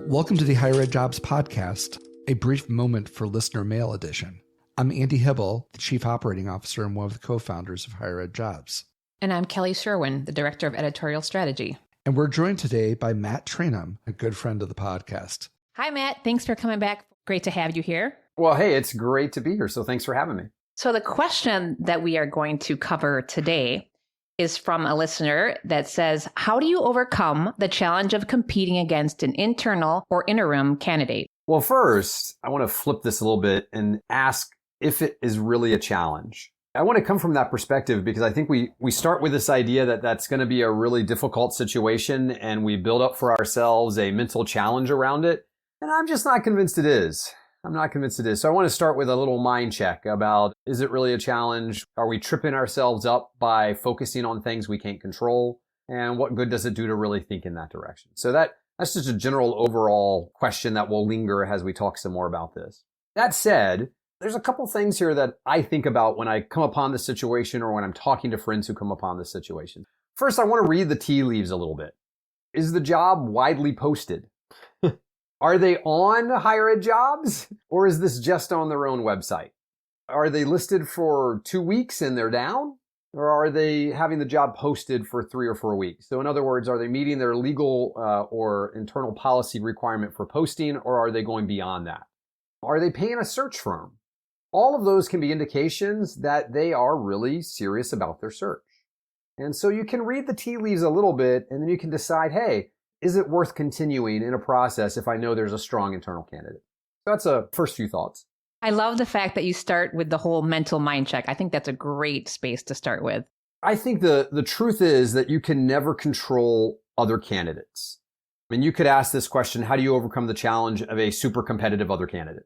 Welcome to the HigherEdJobs Podcast, a brief moment for listener mail edition. I'm Andy Hibble, the Chief Operating Officer and one of the co-founders of HigherEdJobs. And I'm Kelly Sherwin, the Director of Editorial Strategy. And we're joined today by Matt Trainum, a good friend of the podcast. Hi, Matt. Thanks for coming back. Great to have you here. Well, hey, it's great to be here. So thanks for having me. So the question that we are going to cover today is from a listener that says, how do you overcome the challenge of competing against an internal or interim candidate? Well, first, I want to flip this a little bit and ask if it is really a challenge. I want to come from that perspective because I think we start with this idea that that's going to be a really difficult situation and we build up for ourselves a mental challenge around it. And I'm just not convinced it is. I'm not convinced it is. So I want to start with a little mind check about, is it really a challenge? Are we tripping ourselves up by focusing on things we can't control? And what good does it do to really think in that direction? So that's just a general overall question that will linger as we talk some more about this. That said, there's a couple things here that I think about when I come upon this situation or when I'm talking to friends who come upon this situation. First, I want to read the tea leaves a little bit. Is the job widely posted? Are they on HigherEdJobs, or is this just on their own website? Are they listed for 2 weeks and they're down? Or are they having the job posted for 3 or 4 weeks? So in other words, are they meeting their legal or internal policy requirement for posting, or are they going beyond that? Are they paying a search firm? All of those can be indications that they are really serious about their search. And so you can read the tea leaves a little bit, and then you can decide, hey, is it worth continuing in a process if I know there's a strong internal candidate? So that's a first few thoughts. I love the fact that you start with the whole mental mind check. I think that's a great space to start with. I think the truth is that you can never control other candidates. I mean, you could ask this question, how do you overcome the challenge of a super competitive other candidate?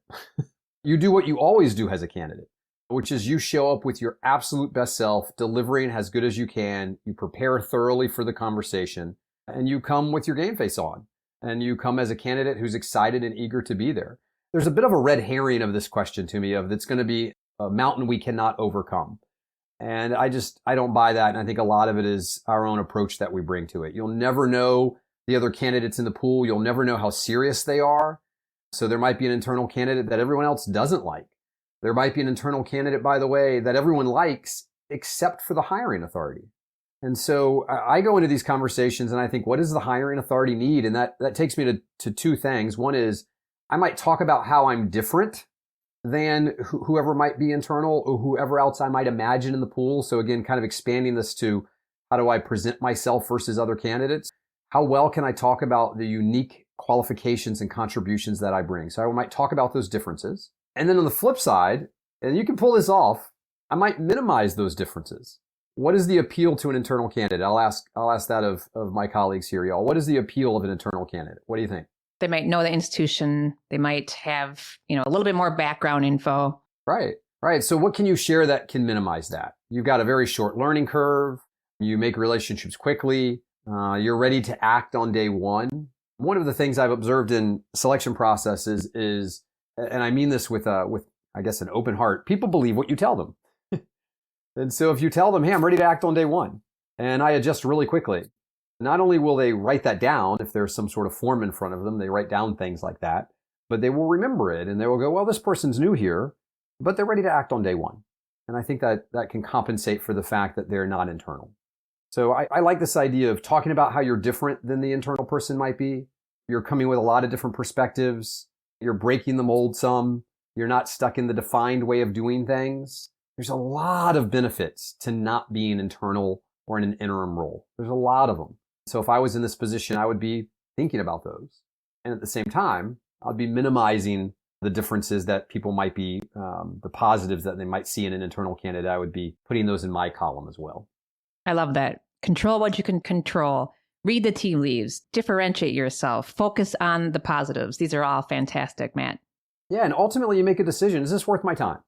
You do what you always do as a candidate, which is you show up with your absolute best self, delivering as good as you can. You prepare thoroughly for the conversation, and you come with your game face on. And you come as a candidate who's excited and eager to be there. There's a bit of a red herring of this question to me of it's going to be a mountain we cannot overcome. And I don't buy that. And I think a lot of it is our own approach that we bring to it. You'll never know the other candidates in the pool. You'll never know how serious they are. So there might be an internal candidate that everyone else doesn't like. There might be an internal candidate, by the way, that everyone likes except for the hiring authority. And so I go into these conversations and I think, what does the hiring authority need? And that takes me to two things. One is I might talk about how I'm different than whoever might be internal or whoever else I might imagine in the pool. So again, kind of expanding this to how do I present myself versus other candidates? How well can I talk about the unique qualifications and contributions that I bring? So I might talk about those differences. And then on the flip side, and you can pull this off, I might minimize those differences. What is the appeal to an internal candidate? I'll ask that of my colleagues here, y'all. What is the appeal of an internal candidate? What do you think? They might know the institution. They might have, a little bit more background info. Right. So what can you share that can minimize that? You've got a very short learning curve. You make relationships quickly. You're ready to act on day one. One of the things I've observed in selection processes is, and I mean this with I guess an open heart, people believe what you tell them. And so if you tell them, hey, I'm ready to act on day one, and I adjust really quickly, not only will they write that down if there's some sort of form in front of them, they write down things like that, but they will remember it and they will go, well, this person's new here, but they're ready to act on day one. And I think that can compensate for the fact that they're not internal. So I like this idea of talking about how you're different than the internal person might be. You're coming with a lot of different perspectives. You're breaking the mold some. You're not stuck in the defined way of doing things. There's a lot of benefits to not being internal or in an interim role. There's a lot of them. So if I was in this position, I would be thinking about those. And at the same time, I'd be minimizing the differences that people might be, the positives that they might see in an internal candidate. I would be putting those in my column as well. I love that. Control what you can control. Read the tea leaves. Differentiate yourself. Focus on the positives. These are all fantastic, Matt. Yeah, and ultimately you make a decision. Is this worth my time?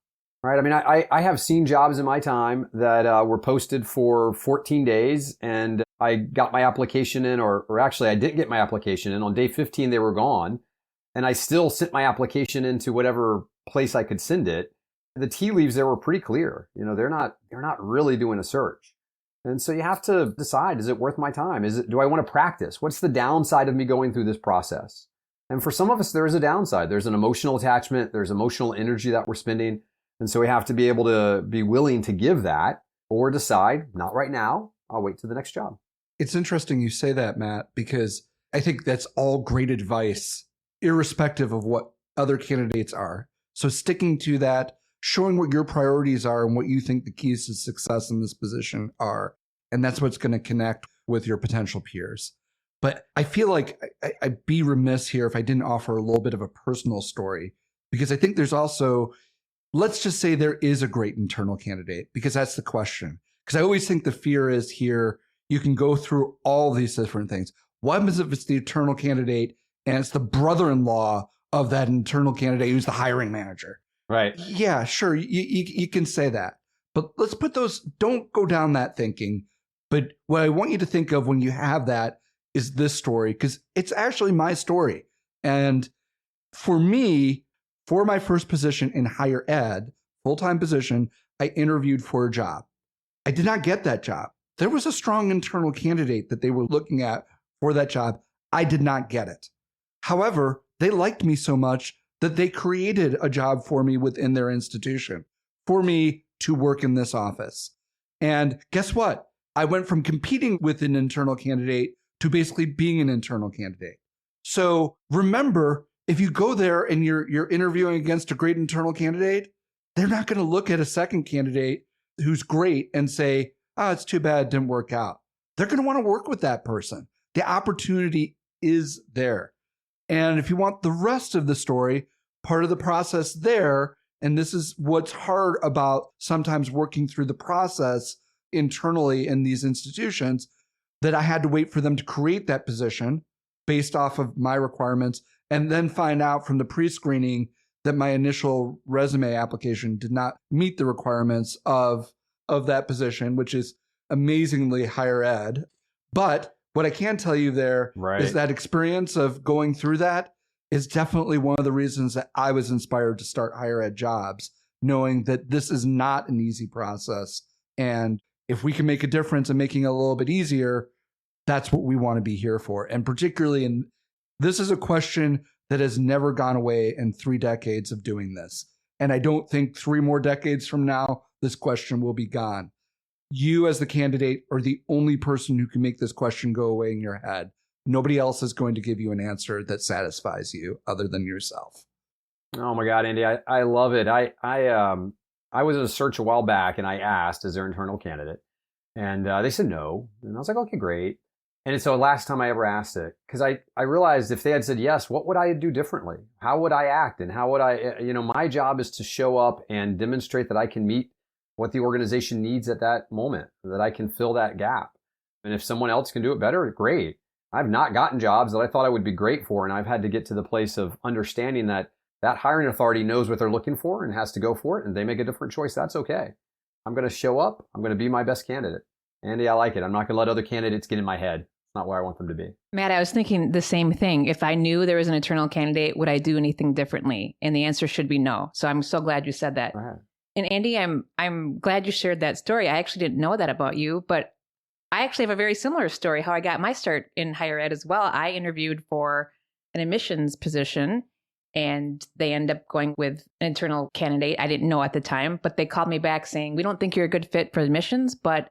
Right. I mean, I have seen jobs in my time that were posted for 14 days and I got my application in, or actually I didn't get my application in. On day 15, they were gone. And I still sent my application into whatever place I could send it. The tea leaves there were pretty clear. They're not really doing a search. And so you have to decide, is it worth my time? Do I want to practice? What's the downside of me going through this process? And for some of us, there is a downside. There's an emotional attachment. There's emotional energy that we're spending. And so we have to be able to be willing to give that or decide, not right now, I'll wait to the next job. It's interesting you say that, Matt, because I think that's all great advice, irrespective of what other candidates are. So sticking to that, showing what your priorities are and what you think the keys to success in this position are. And that's what's going to connect with your potential peers. But I feel like I'd be remiss here if I didn't offer a little bit of a personal story, because I think there's also, let's just say there is a great internal candidate, because that's the question. Because I always think the fear is here, you can go through all these different things. What happens if it's the internal candidate and it's the brother-in-law of that internal candidate who's the hiring manager? Right. Yeah, sure. You can say that. But let's put those, don't go down that thinking. But what I want you to think of when you have that is this story, because it's actually my story. And for me, for my first position in higher ed, full-time position, I interviewed for a job. I did not get that job. There was a strong internal candidate that they were looking at for that job. I did not get it. However, they liked me so much that they created a job for me within their institution for me to work in this office. And guess what? I went from competing with an internal candidate to basically being an internal candidate. So remember, if you go there and you're interviewing against a great internal candidate, they're not going to look at a second candidate who's great and say, oh, it's too bad it didn't work out. They're going to want to work with that person. The opportunity is there. And if you want the rest of the story, part of the process there, and this is what's hard about sometimes working through the process internally in these institutions, that I had to wait for them to create that position based off of my requirements, and then find out from the pre-screening that my initial resume application did not meet the requirements of that position, which is amazingly higher ed. But what I can tell you there is that experience of going through that is definitely one of the reasons that I was inspired to start Higher Ed Jobs, knowing that this is not an easy process. And if we can make a difference in making it a little bit easier, that's what we want to be here for. And particularly this is a question that has never gone away in 3 decades of doing this. And I don't think 3 more decades from now, this question will be gone. You as the candidate are the only person who can make this question go away in your head. Nobody else is going to give you an answer that satisfies you other than yourself. Oh my God, Andy, I love it. I was in a search a while back and I asked, is there an internal candidate? And they said no. And I was like, okay, great. And so last time I ever asked it, because I realized if they had said yes, what would I do differently? How would I act? And how would my job is to show up and demonstrate that I can meet what the organization needs at that moment, that I can fill that gap. And if someone else can do it better, great. I've not gotten jobs that I thought I would be great for, and I've had to get to the place of understanding that hiring authority knows what they're looking for and has to go for it, and they make a different choice. That's okay. I'm going to show up. I'm going to be my best candidate. Andy, I like it. I'm not going to let other candidates get in my head. It's not where I want them to be. Matt, I was thinking the same thing. If I knew there was an internal candidate, would I do anything differently? And the answer should be no. So I'm so glad you said that. And Andy, I'm glad you shared that story. I actually didn't know that about you, but I actually have a very similar story how I got my start in higher ed as well. I interviewed for an admissions position and they ended up going with an internal candidate. I didn't know at the time, but they called me back saying, we don't think you're a good fit for admissions, but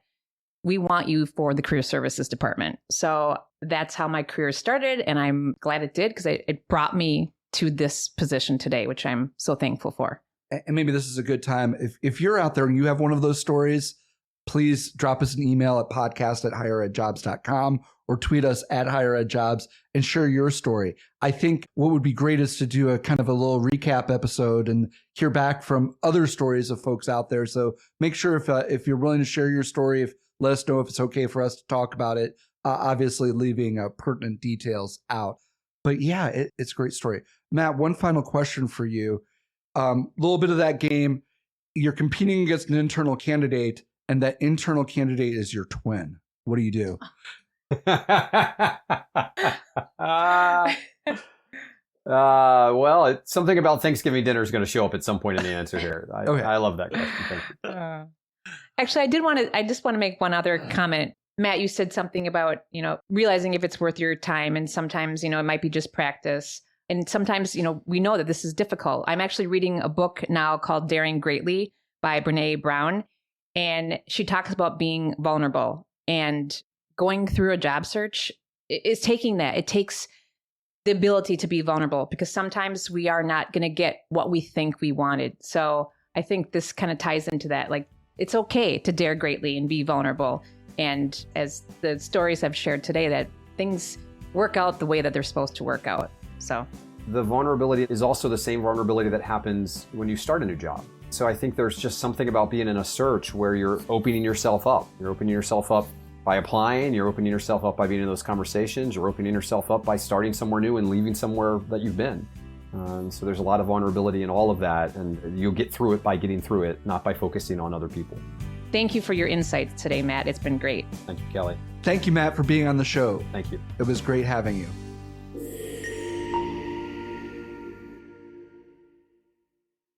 we want you for the career services department. So that's how my career started. And I'm glad it did because it brought me to this position today, which I'm so thankful for. And maybe this is a good time. If you're out there and you have one of those stories, please drop us an email at podcast@higheredjobs.com or tweet us at HigherEdJobs and share your story. I think what would be great is to do a kind of a little recap episode and hear back from other stories of folks out there. So make sure if you're willing to share your story, let us know if it's okay for us to talk about it, obviously leaving pertinent details out. But yeah, it's a great story. Matt, one final question for you. Little bit of that game. You're competing against an internal candidate, and that internal candidate is your twin. What do you do? Well, it's something about Thanksgiving dinner is going to show up at some point in the answer here. I love that question. Thank you. Actually, I just want to make one other comment. Matt, you said something about, realizing if it's worth your time, and sometimes, it might be just practice. And sometimes, we know that this is difficult. I'm actually reading a book now called Daring Greatly by Brene Brown. And she talks about being vulnerable, and going through a job search is taking that. It takes the ability to be vulnerable, because sometimes we are not going to get what we think we wanted. So I think this kind of ties into that. Like, it's okay to dare greatly and be vulnerable. And as the stories I've shared today, that things work out the way that they're supposed to work out. So the vulnerability is also the same vulnerability that happens when you start a new job. So I think there's just something about being in a search where you're opening yourself up. You're opening yourself up by applying, you're opening yourself up by being in those conversations, you're opening yourself up by starting somewhere new and leaving somewhere that you've been. So there's a lot of vulnerability in all of that, and you'll get through it by getting through it, not by focusing on other people. Thank you for your insights today, Matt. It's been great. Thank you, Kelly. Thank you, Matt, for being on the show. Thank you. It was great having you.